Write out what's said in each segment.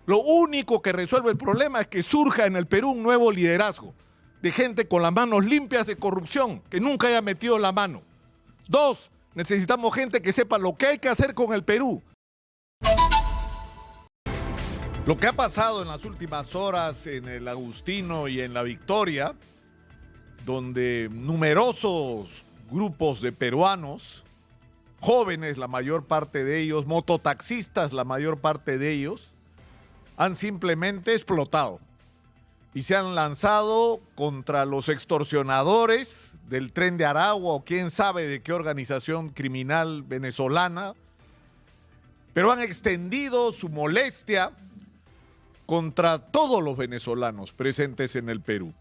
Lo único que resuelve el problema es que surja en el Perú un nuevo liderazgo de gente con las manos limpias de corrupción, que nunca haya metido la mano. 2, necesitamos gente que sepa lo que hay que hacer con el Perú. Lo que ha pasado en las últimas horas en el Agustino y en la Victoria, donde numerosos grupos de peruanos, jóvenes la mayor parte de ellos, mototaxistas la mayor parte de ellos, han simplemente explotado y se han lanzado contra los extorsionadores del Tren de Aragua o quién sabe de qué organización criminal venezolana, pero han extendido su molestia contra todos los venezolanos presentes en el Perú.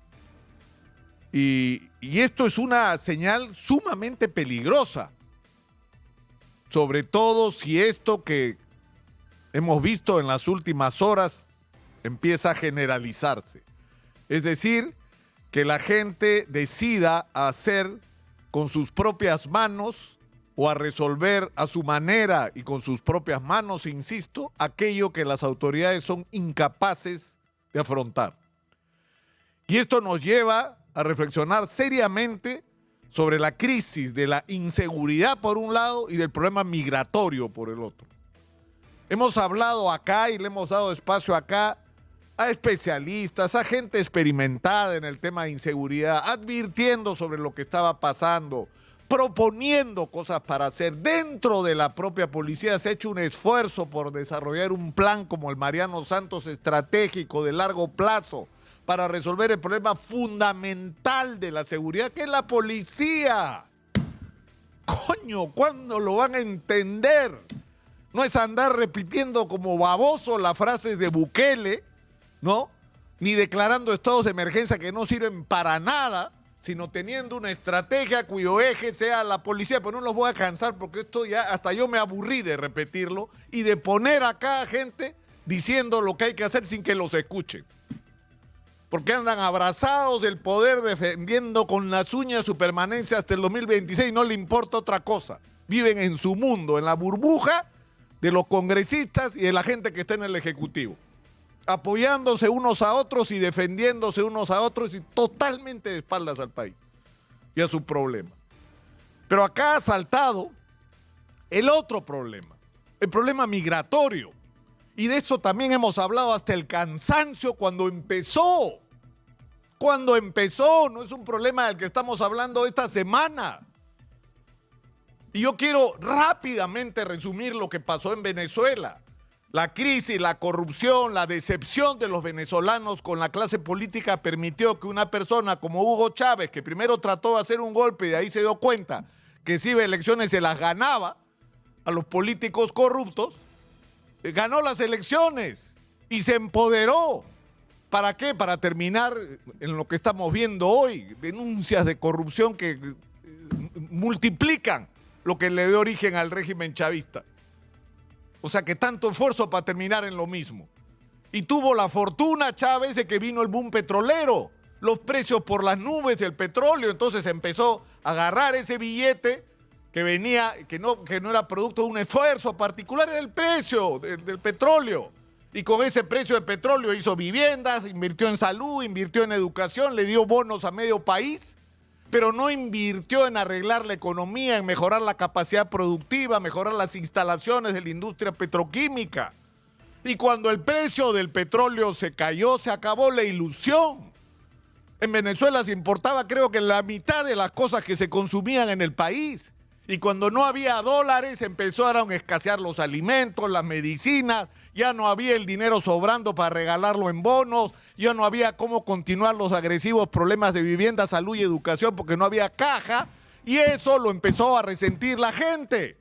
Y esto es una señal sumamente peligrosa, sobre todo si esto que hemos visto en las últimas horas empieza a generalizarse. Es decir, que la gente decida hacer con sus propias manos o a resolver a su manera y con sus propias manos, insisto, aquello que las autoridades son incapaces de afrontar. Y esto nos lleva a reflexionar seriamente sobre la crisis de la inseguridad por un lado y del problema migratorio por el otro. Hemos hablado acá y le hemos dado espacio acá a especialistas, a gente experimentada en el tema de inseguridad, advirtiendo sobre lo que estaba pasando, proponiendo cosas para hacer. Dentro de la propia policía se ha hecho un esfuerzo por desarrollar un plan como el Mariano Santos estratégico de largo plazo para resolver el problema fundamental de la seguridad, que es la policía. Coño, ¿cuándo lo van a entender? No es andar repitiendo como baboso las frases de Bukele, ¿no? Ni declarando estados de emergencia que no sirven para nada, sino teniendo una estrategia cuyo eje sea la policía. Pero no los voy a cansar porque esto ya hasta yo me aburrí de repetirlo y de poner acá a gente diciendo lo que hay que hacer sin que los escuchen. Porque andan abrazados del poder defendiendo con las uñas su permanencia hasta el 2026, no le importa otra cosa. Viven en su mundo, en la burbuja de los congresistas y de la gente que está en el Ejecutivo, apoyándose unos a otros y defendiéndose unos a otros y totalmente de espaldas al país y a su problema. Pero acá ha saltado el otro problema, el problema migratorio. Y de eso también hemos hablado hasta el cansancio cuando empezó. Cuando empezó, no es un problema del que estamos hablando esta semana. Y yo quiero rápidamente resumir lo que pasó en Venezuela. La crisis, la corrupción, la decepción de los venezolanos con la clase política permitió que una persona como Hugo Chávez, que primero trató de hacer un golpe y de ahí se dio cuenta que si iba a elecciones se las ganaba a los políticos corruptos, ganó las elecciones y se empoderó. ¿Para qué? Para terminar en lo que estamos viendo hoy, denuncias de corrupción que multiplican lo que le dio origen al régimen chavista. O sea que tanto esfuerzo para terminar en lo mismo. Y tuvo la fortuna Chávez de que vino el boom petrolero, los precios por las nubes del petróleo, entonces empezó a agarrar ese billete que venía, que no era producto de un esfuerzo particular, era el precio del petróleo. Y con ese precio de petróleo hizo viviendas, invirtió en salud, invirtió en educación, le dio bonos a medio país, pero no invirtió en arreglar la economía, en mejorar la capacidad productiva, mejorar las instalaciones de la industria petroquímica. Y cuando el precio del petróleo se cayó, se acabó la ilusión. En Venezuela se importaba, creo que la mitad de las cosas que se consumían en el país. Y cuando no había dólares, empezaron a escasear los alimentos, las medicinas, ya no había el dinero sobrando para regalarlo en bonos, ya no había cómo continuar los agresivos problemas de vivienda, salud y educación porque no había caja, y eso lo empezó a resentir la gente.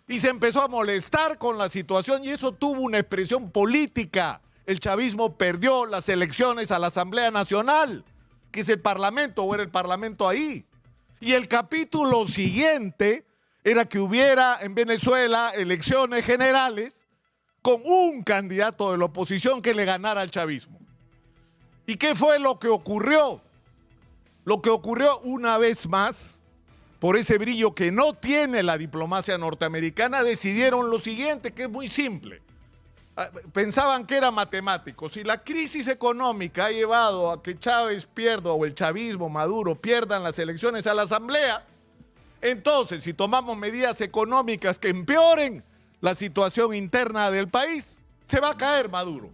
Y se empezó a molestar con la situación y eso tuvo una expresión política. El chavismo perdió las elecciones a la Asamblea Nacional, que es el Parlamento, o era el Parlamento ahí. Y el capítulo siguiente era que hubiera en Venezuela elecciones generales con un candidato de la oposición que le ganara al chavismo. ¿Y qué fue lo que ocurrió? Lo que ocurrió una vez más, por ese brillo que no tiene la diplomacia norteamericana, decidieron lo siguiente, que es muy simple. pensaban que era matemático. Si la crisis económica ha llevado a que Chávez pierda, o el chavismo, Maduro, pierdan las elecciones a la Asamblea, entonces si tomamos medidas económicas que empeoren la situación interna del país, se va a caer Maduro.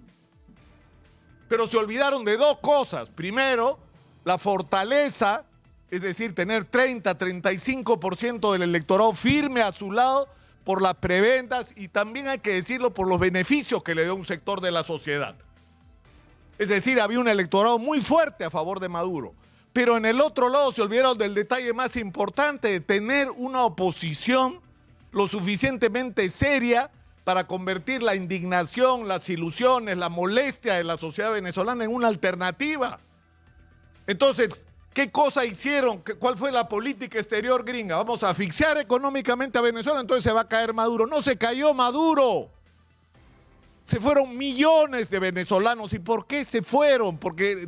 Pero se olvidaron de dos cosas. Primero, la fortaleza, es decir, tener 30-35% del electorado firme a su lado por las prebendas, y también hay que decirlo por los beneficios que le dio un sector de la sociedad. Es decir, había un electorado muy fuerte a favor de Maduro. Pero en el otro lado se olvidaron del detalle más importante, de tener una oposición lo suficientemente seria para convertir la indignación, las ilusiones, la molestia de la sociedad venezolana en una alternativa. Entonces, ¿qué cosa hicieron? ¿Cuál fue la política exterior gringa? Vamos a asfixiar económicamente a Venezuela, entonces se va a caer Maduro. No se cayó Maduro. Se fueron millones de venezolanos. ¿Y por qué se fueron? Porque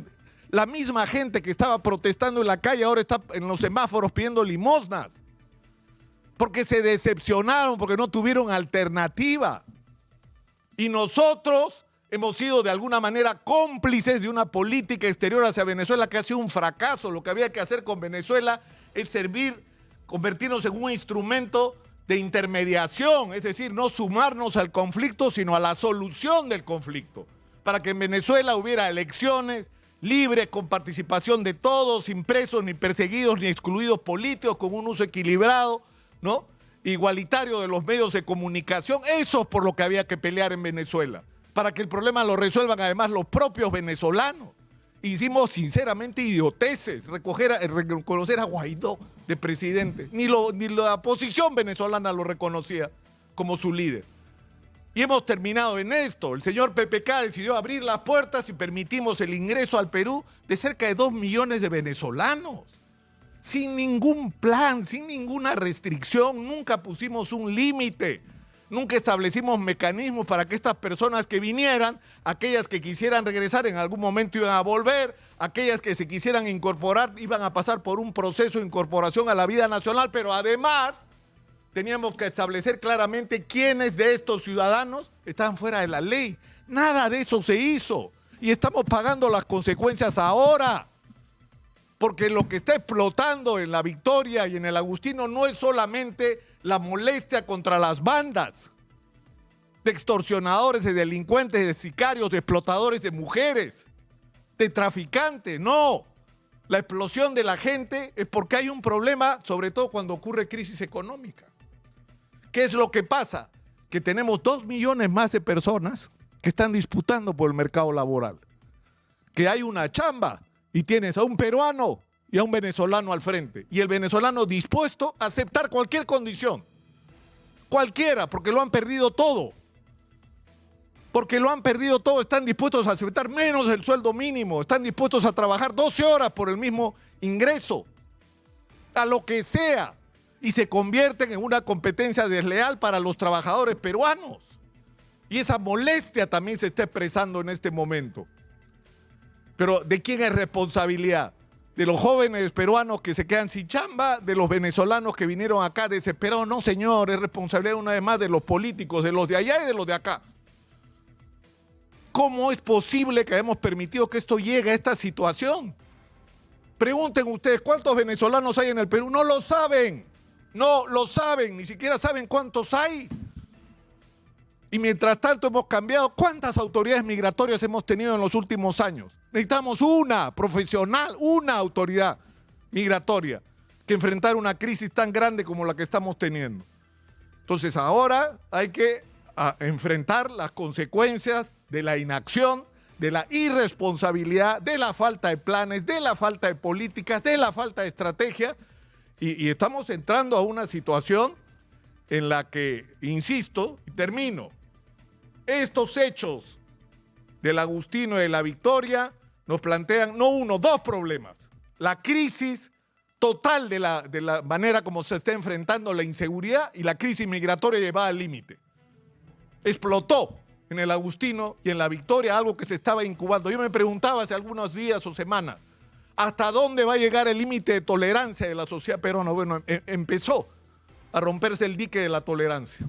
la misma gente que estaba protestando en la calle ahora está en los semáforos pidiendo limosnas. Porque se decepcionaron, porque no tuvieron alternativa. Y nosotros hemos sido de alguna manera cómplices de una política exterior hacia Venezuela que ha sido un fracaso. Lo que había que hacer con Venezuela es convertirnos en un instrumento de intermediación, es decir, no sumarnos al conflicto, sino a la solución del conflicto, para que en Venezuela hubiera elecciones libres, con participación de todos, sin presos, ni perseguidos, ni excluidos políticos, con un uso equilibrado, ¿no?, igualitario de los medios de comunicación. Eso es por lo que había que pelear en Venezuela, para que el problema lo resuelvan además los propios venezolanos. Hicimos sinceramente idioteces, reconocer a Guaidó de presidente. Ni la oposición venezolana lo reconocía como su líder. Y hemos terminado en esto. El señor PPK decidió abrir las puertas y permitimos el ingreso al Perú de cerca de 2 millones de venezolanos. Sin ningún plan, sin ninguna restricción, nunca pusimos un límite. Nunca establecimos mecanismos para que estas personas que vinieran, aquellas que quisieran regresar en algún momento iban a volver, aquellas que se quisieran incorporar iban a pasar por un proceso de incorporación a la vida nacional, pero además teníamos que establecer claramente quiénes de estos ciudadanos estaban fuera de la ley. Nada de eso se hizo y estamos pagando las consecuencias ahora. Porque lo que está explotando en La Victoria y en el Agustino no es solamente la molestia contra las bandas de extorsionadores, de delincuentes, de sicarios, de explotadores de mujeres, de traficantes, no. La explosión de la gente es porque hay un problema, sobre todo cuando ocurre crisis económica. ¿Qué es lo que pasa? Que tenemos 2 millones más de personas que están disputando por el mercado laboral. Que hay una chamba y tienes a un peruano y a un venezolano al frente. Y el venezolano dispuesto a aceptar cualquier condición. Cualquiera, porque lo han perdido todo. Porque lo han perdido todo, están dispuestos a aceptar menos el sueldo mínimo, están dispuestos a trabajar 12 horas por el mismo ingreso, a lo que sea, y se convierten en una competencia desleal para los trabajadores peruanos. Y esa molestia también se está expresando en este momento. Pero ¿de quién es responsabilidad? ¿De los jóvenes peruanos que se quedan sin chamba? ¿De los venezolanos que vinieron acá desesperados? No, señor, es responsabilidad una vez más de los políticos, de los de allá y de los de acá. ¿Cómo es posible que hayamos permitido que esto llegue a esta situación? Pregunten ustedes, ¿cuántos venezolanos hay en el Perú? No lo saben, no lo saben, ni siquiera saben cuántos hay. Y mientras tanto hemos cambiado. ¿Cuántas autoridades migratorias hemos tenido en los últimos años? Necesitamos una profesional, una autoridad migratoria que enfrentar una crisis tan grande como la que estamos teniendo. Entonces ahora hay que enfrentar las consecuencias de la inacción, de la irresponsabilidad, de la falta de planes, de la falta de políticas, de la falta de estrategia. Y estamos entrando a una situación en la que, insisto, y termino, estos hechos del Agustino y de La Victoria nos plantean no uno, dos problemas. La crisis total de la manera como se está enfrentando la inseguridad y la crisis migratoria llevada al límite. Explotó en el Agustino y en La Victoria algo que se estaba incubando. Yo me preguntaba hace algunos días o semanas, ¿hasta dónde va a llegar el límite de tolerancia de la sociedad peruana? Bueno, empezó a romperse el dique de la tolerancia.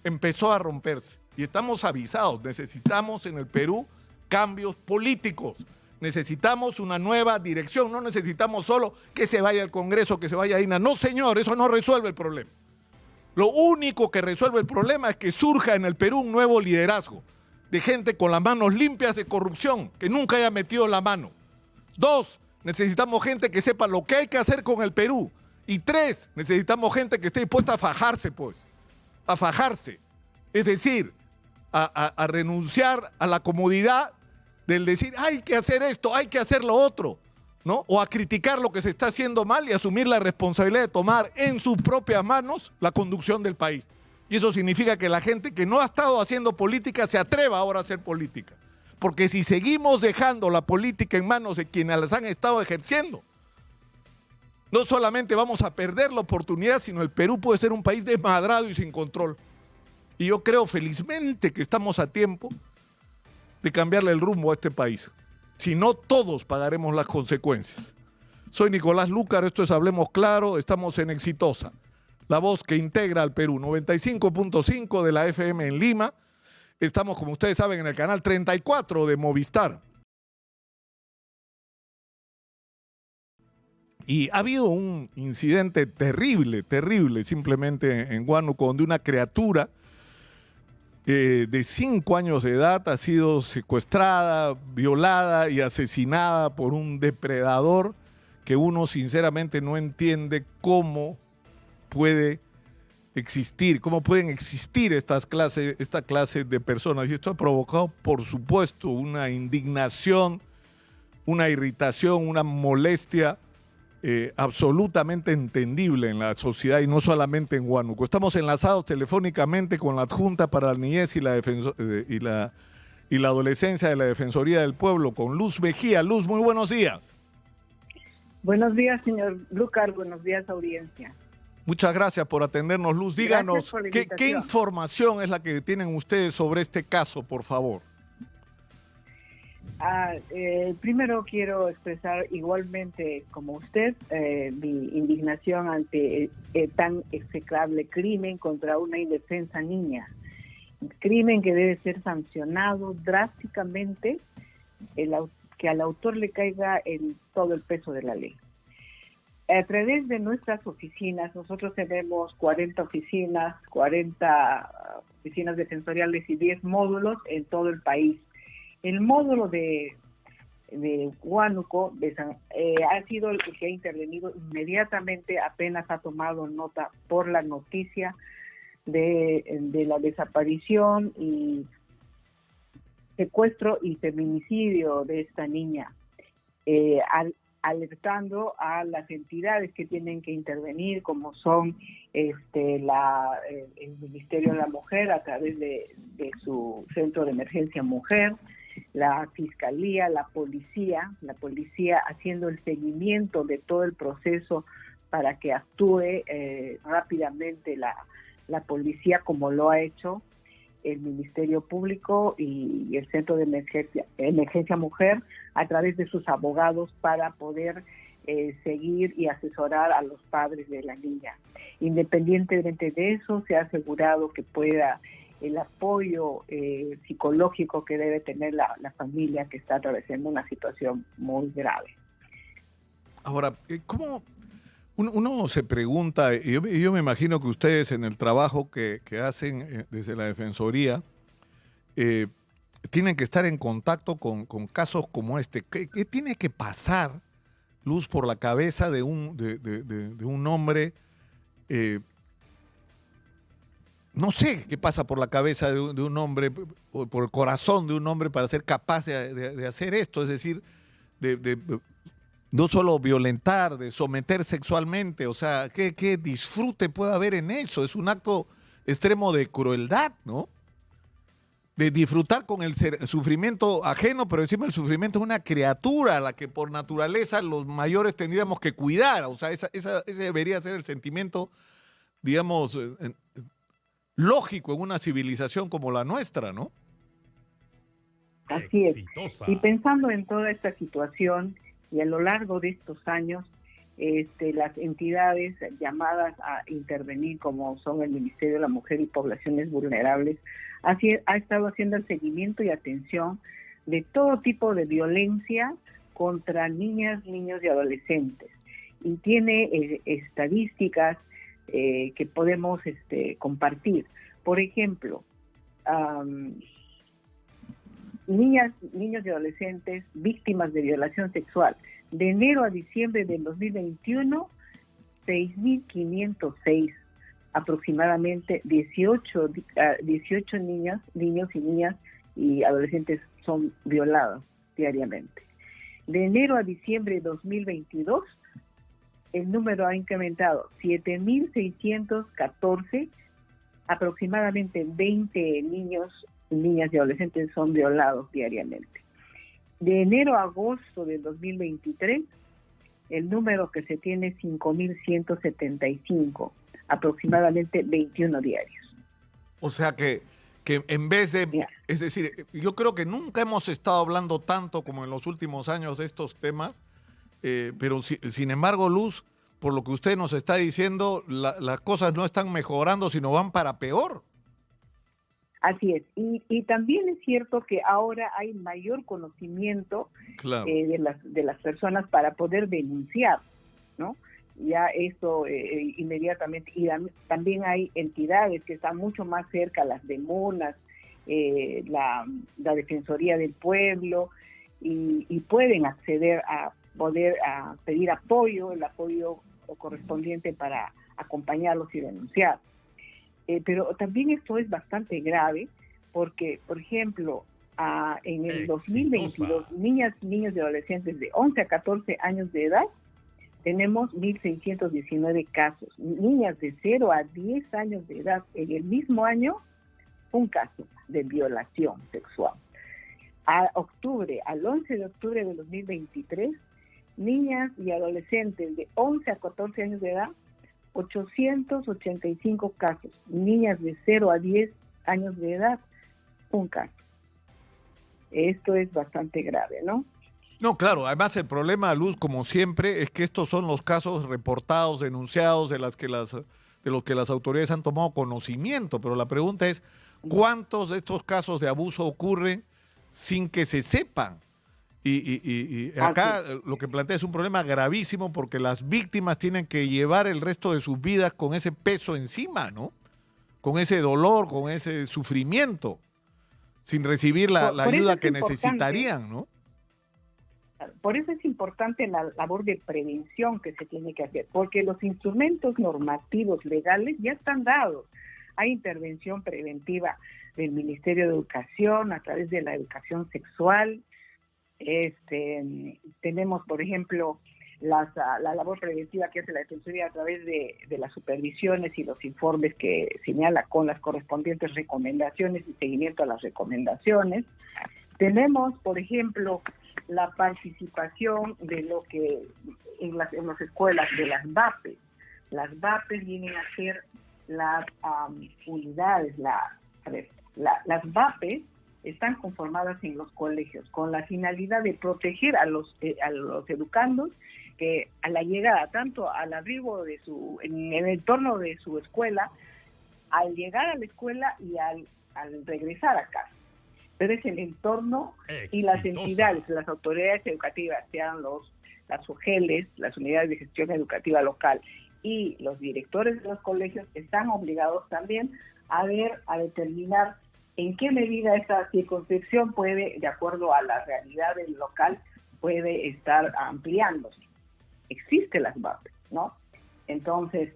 Empezó a romperse. y estamos avisados. Necesitamos en el Perú cambios políticos. Necesitamos una nueva dirección. No necesitamos solo que se vaya al Congreso, que se vaya a INA. No, señor, eso no resuelve el problema. Lo único que resuelve el problema es que surja en el Perú un nuevo liderazgo de gente con las manos limpias de corrupción, que nunca haya metido la mano. 2, necesitamos gente que sepa lo que hay que hacer con el Perú. Y 3, necesitamos gente que esté dispuesta a fajarse, pues. A fajarse. Es decir, a renunciar a la comodidad del decir, hay que hacer esto, hay que hacer lo otro, ¿no? O a criticar lo que se está haciendo mal y asumir la responsabilidad de tomar en sus propias manos la conducción del país. Y eso significa que la gente que no ha estado haciendo política se atreva ahora a hacer política. Porque si seguimos dejando la política en manos de quienes las han estado ejerciendo, no solamente vamos a perder la oportunidad, sino el Perú puede ser un país desmadrado y sin control. Y yo creo felizmente que estamos a tiempo de cambiarle el rumbo a este país. Si no, todos pagaremos las consecuencias. Soy Nicolás Lúcar, esto es Hablemos Claro, estamos en Exitosa, la voz que integra al Perú, 95.5 de la FM en Lima. Estamos, como ustedes saben, en el canal 34 de Movistar. Y ha habido un incidente terrible, simplemente en Huánuco, donde una criatura de 5 años de edad ha sido secuestrada, violada y asesinada por un depredador que uno sinceramente no entiende cómo puede existir, cómo pueden existir esta clase de personas. Y esto ha provocado, por supuesto, una indignación, una irritación, una molestia absolutamente entendible en la sociedad y no solamente en Huánuco. Estamos enlazados telefónicamente con la Adjunta para la Niñez y la Adolescencia de la Defensoría del Pueblo, con Luz Mejía. Luz, muy buenos días. Buenos días, señor Lúcar. Buenos días, audiencia. Muchas gracias por atendernos, Luz. Díganos, ¿qué información es la que tienen ustedes sobre este caso, por favor? Primero quiero expresar igualmente como usted mi indignación ante tan execrable crimen contra una indefensa niña. Crimen que debe ser sancionado drásticamente, que al autor le caiga todo el peso de la ley. A través de nuestras oficinas, nosotros tenemos 40 oficinas defensoriales y 10 módulos en todo el país. El módulo de Huánuco ha sido el que ha intervenido inmediatamente, apenas ha tomado nota por la noticia de la desaparición y secuestro y feminicidio de esta niña, alertando a las entidades que tienen que intervenir, como son el Ministerio de la Mujer a través de su Centro de Emergencia Mujer, la Fiscalía, la policía haciendo el seguimiento de todo el proceso para que actúe rápidamente la policía, como lo ha hecho el Ministerio Público y el Centro de Emergencia Mujer a través de sus abogados para poder seguir y asesorar a los padres de la niña. Independientemente de eso, se ha asegurado que pueda el apoyo psicológico que debe tener la familia que está atravesando una situación muy grave. Ahora, ¿cómo uno se pregunta, yo me imagino que ustedes en el trabajo que hacen desde la Defensoría tienen que estar en contacto con casos como este? ¿Qué tiene que pasar, Luz, por la cabeza de un hombre? No sé qué pasa por la cabeza de un hombre, o por el corazón de un hombre para ser capaz de hacer esto, es decir, de no solo violentar, de someter sexualmente. O sea, ¿qué disfrute puede haber en eso? Es un acto extremo de crueldad, ¿no? De disfrutar con el sufrimiento ajeno, pero encima el sufrimiento es una criatura a la que por naturaleza los mayores tendríamos que cuidar. O sea, ese debería ser el sentimiento, digamos, lógico en una civilización como la nuestra, ¿no? Así es. Y pensando en toda esta situación y a lo largo de estos años, las entidades llamadas a intervenir, como son el Ministerio de la Mujer y Poblaciones Vulnerables, ha estado haciendo el seguimiento y atención de todo tipo de violencia contra niñas, niños y adolescentes. Y tiene estadísticas que podemos compartir. Por ejemplo, niñas, niños y adolescentes víctimas de violación sexual. De enero a diciembre del 2021, 6.506, aproximadamente 18 niños y niñas y adolescentes son violados diariamente. De enero a diciembre de 2022, el número ha incrementado 7.614, aproximadamente 20 niños, niñas y adolescentes son violados diariamente. De enero a agosto del 2023, el número que se tiene es 5.175, aproximadamente 21 diarios. O sea que en vez de... Es decir, yo creo que nunca hemos estado hablando tanto como en los últimos años de estos temas, pero sin embargo, Luz, por lo que usted nos está diciendo, las cosas no están mejorando, sino van para peor. Así es. Y también es cierto que ahora hay mayor conocimiento, claro, de las personas para poder denunciar, ¿no? Ya esto inmediatamente. Y también hay entidades que están mucho más cerca, las DEMONAS, la Defensoría del Pueblo, y pueden acceder a poder pedir apoyo, el apoyo correspondiente para acompañarlos y denunciar. Pero también esto es bastante grave porque, por ejemplo, en el 2022, niños y adolescentes de 11 a 14 años de edad, tenemos 1.619 casos. Niñas de 0 a 10 años de edad, en el mismo año, un caso de violación sexual. Al 11 de octubre de 2023, niñas y adolescentes de 11 a 14 años de edad, 885 casos. Niñas de 0 a 10 años de edad, un caso. Esto es bastante grave, ¿no? No, claro. Además, el problema, Luz, como siempre, es que estos son los casos reportados, denunciados, de los que las autoridades han tomado conocimiento. Pero la pregunta es, ¿cuántos de estos casos de abuso ocurren sin que se sepan? Y acá lo que plantea es un problema gravísimo porque las víctimas tienen que llevar el resto de sus vidas con ese peso encima, ¿no? Con ese dolor, con ese sufrimiento, sin recibir la ayuda que necesitarían, ¿no? Por eso es importante la labor de prevención que se tiene que hacer, porque los instrumentos normativos legales ya están dados. Hay intervención preventiva del Ministerio de Educación a través de la educación sexual. Tenemos, por ejemplo, la labor preventiva que hace la Defensoría a través de las supervisiones y los informes que señala con las correspondientes recomendaciones y seguimiento a las recomendaciones. Tenemos, por ejemplo, la participación de lo que en las escuelas de las VAPES. Las VAPES vienen a ser las unidades. Las VAPES están conformadas en los colegios con la finalidad de proteger a los educandos que a la llegada, tanto al arribo en el entorno de su escuela, al llegar a la escuela y al regresar a casa. Pero es el entorno y las entidades, las autoridades educativas, sean las UGELES, las unidades de gestión educativa local y los directores de los colegios, están obligados también a determinar en qué medida esta circunscripción puede, de acuerdo a la realidad del local, puede estar ampliándose. Existen las VAPES, ¿no? Entonces,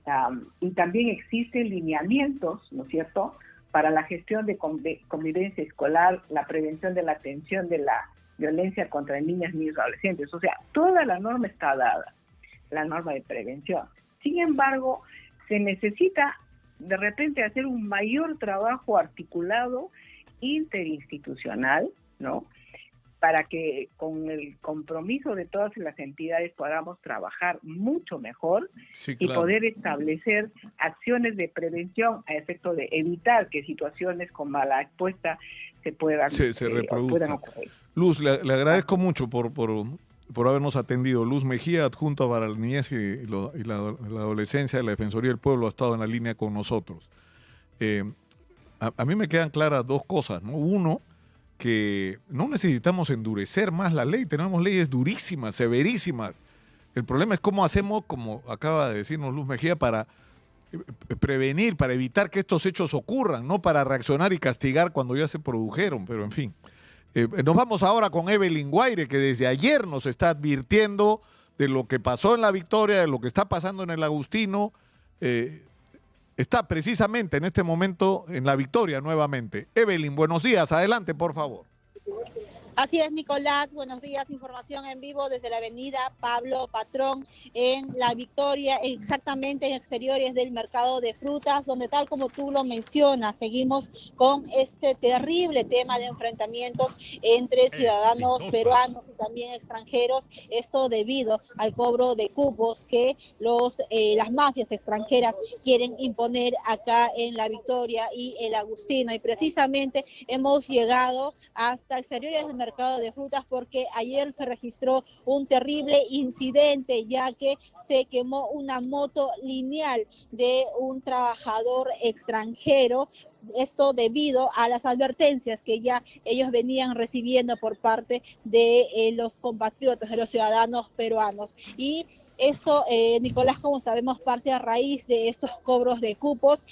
y también existen lineamientos, ¿no es cierto?, para la gestión de convivencia escolar, la prevención de la atención de la violencia contra niñas, niños y adolescentes. O sea, toda la norma está dada, la norma de prevención. Sin embargo, se necesita de repente hacer un mayor trabajo articulado interinstitucional, ¿no?, para que con el compromiso de todas las entidades podamos trabajar mucho mejor, sí, claro, y poder establecer acciones de prevención a efecto de evitar que situaciones como la expuesta se puedan reproduzcan. Luz, le agradezco mucho por por habernos atendido. Luz Mejía, adjunta para la niñez y la adolescencia de la Defensoría del Pueblo, ha estado en la línea con nosotros. A mí me quedan claras dos cosas, ¿no? Uno, que no necesitamos endurecer más la ley, tenemos leyes durísimas, severísimas. El problema es cómo hacemos, como acaba de decirnos Luz Mejía, para prevenir, para evitar que estos hechos ocurran, no para reaccionar y castigar cuando ya se produjeron, pero en fin. Nos vamos ahora con Evelyn Guaire, que desde ayer nos está advirtiendo de lo que pasó en La Victoria, de lo que está pasando en el Agustino. Está precisamente en este momento en La Victoria nuevamente. Evelyn, buenos días. Adelante, por favor. Así es, Nicolás. Buenos días. Información en vivo desde la avenida Pablo Patrón en La Victoria, exactamente en exteriores del mercado de frutas, donde tal como tú lo mencionas, seguimos con este terrible tema de enfrentamientos entre ciudadanos peruanos y también extranjeros. Esto debido al cobro de cupos que las mafias extranjeras quieren imponer acá en La Victoria y el Agustino. Y precisamente hemos llegado hasta exteriores del mercado de frutas porque ayer se registró un terrible incidente, ya que se quemó una moto lineal de un trabajador extranjero. Esto debido a las advertencias que ya ellos venían recibiendo por parte de los compatriotas, de los ciudadanos peruanos. Y esto, Nicolás, como sabemos, parte a raíz de estos cobros de cupos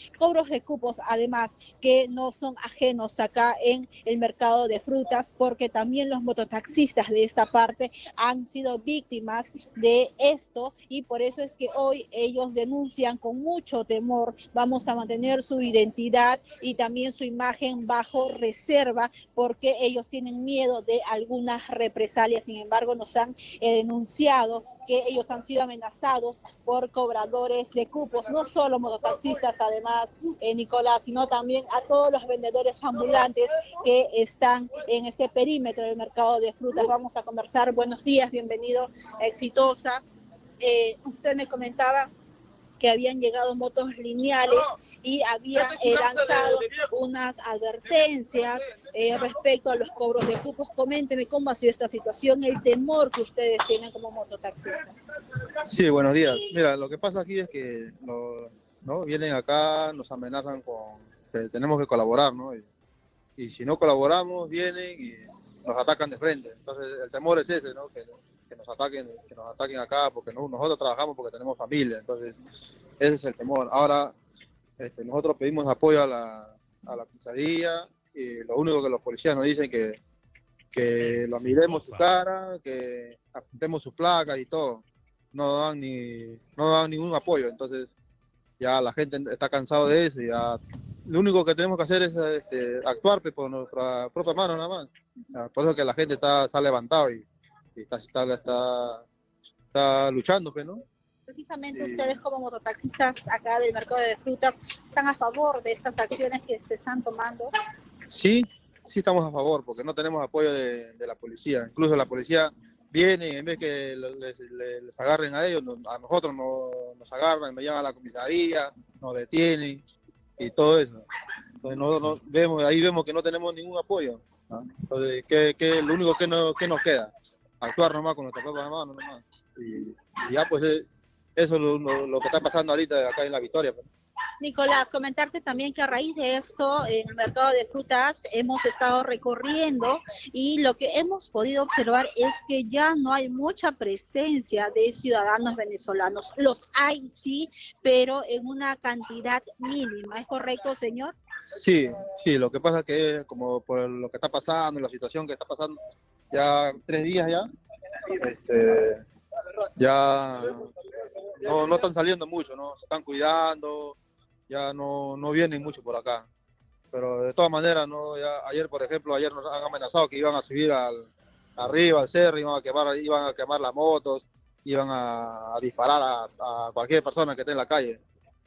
además que no son ajenos acá en el mercado de frutas, porque también los mototaxistas de esta parte han sido víctimas de esto y por eso es que hoy ellos denuncian con mucho temor. Vamos a mantener su identidad y también su imagen bajo reserva porque ellos tienen miedo de algunas represalias. Sin embargo, nos han denunciado que ellos han sido amenazados por cobradores de cupos, no solo mototaxistas además, Nicolás, sino también a todos los vendedores ambulantes que están en este perímetro del mercado de frutas. Vamos a conversar. Buenos días, bienvenido, Exitosa. Usted me comentaba que habían llegado motos lineales y habían lanzado unas advertencias respecto a los cobros de cupos. Coménteme cómo ha sido esta situación, el temor que ustedes tienen como mototaxistas. Sí, buenos días. Mira, lo que pasa aquí es que ¿no? Vienen acá, nos amenazan con que tenemos que colaborar, ¿no? Y si no colaboramos, vienen y nos atacan de frente. Entonces, el temor es ese, ¿no? Que nos ataquen acá, porque nosotros trabajamos porque tenemos familia, entonces ese es el temor. Ahora nosotros pedimos apoyo a la comisaría y lo único que los policías nos dicen que lo miremos su cara, que apuntemos sus placas y todo, no dan ningún apoyo. Entonces ya la gente está cansado de eso y ya lo único que tenemos que hacer es actuar por nuestra propia mano nada más. Por eso que la gente está levantado y está luchando, ¿no? Precisamente ustedes como mototaxistas acá del mercado de frutas, ¿están a favor de estas acciones que se están tomando? Sí estamos a favor, porque no tenemos apoyo de la policía. Incluso la policía viene y en vez que les agarren a ellos, a nosotros nos agarran, nos llevan a la comisaría, nos detienen y todo eso. Entonces ahí vemos que no tenemos ningún apoyo, ¿no? Entonces, ¿qué lo único que nos queda? Actuar nomás con nuestra propia mano nomás. Y ya pues eso es lo que está pasando ahorita acá en La Victoria. Nicolás, comentarte también que a raíz de esto en el mercado de frutas hemos estado recorriendo y lo que hemos podido observar es que ya no hay mucha presencia de ciudadanos venezolanos. Los hay, sí, pero en una cantidad mínima. ¿Es correcto, señor? Sí, lo que pasa es que como por lo que está pasando, la situación que está pasando, ya 3 días ya no están saliendo mucho, ¿no? Se están cuidando, ya no vienen mucho por acá. Pero de todas maneras, ¿no? Ya ayer nos han amenazado que iban a subir arriba al cerro, iban a quemar las motos, iban a disparar a cualquier persona que esté en la calle.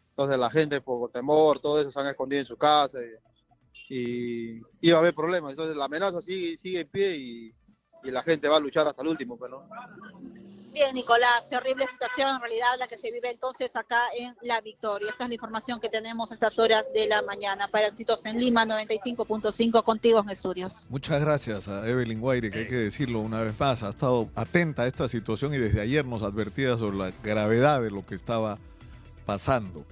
Entonces la gente por temor, todo eso se han escondido en su casa y iba a haber problemas. Entonces la amenaza sigue en pie y la gente va a luchar hasta el último, pues, ¿no? Bien, Nicolás, terrible situación en realidad la que se vive entonces acá en La Victoria. Esta es la información que tenemos a estas horas de la mañana. Para Éxitos en Lima, 95.5, contigo en estudios. Muchas gracias a Evelyn Guaire, que hay que decirlo una vez más, ha estado atenta a esta situación y desde ayer nos advertía sobre la gravedad de lo que estaba pasando.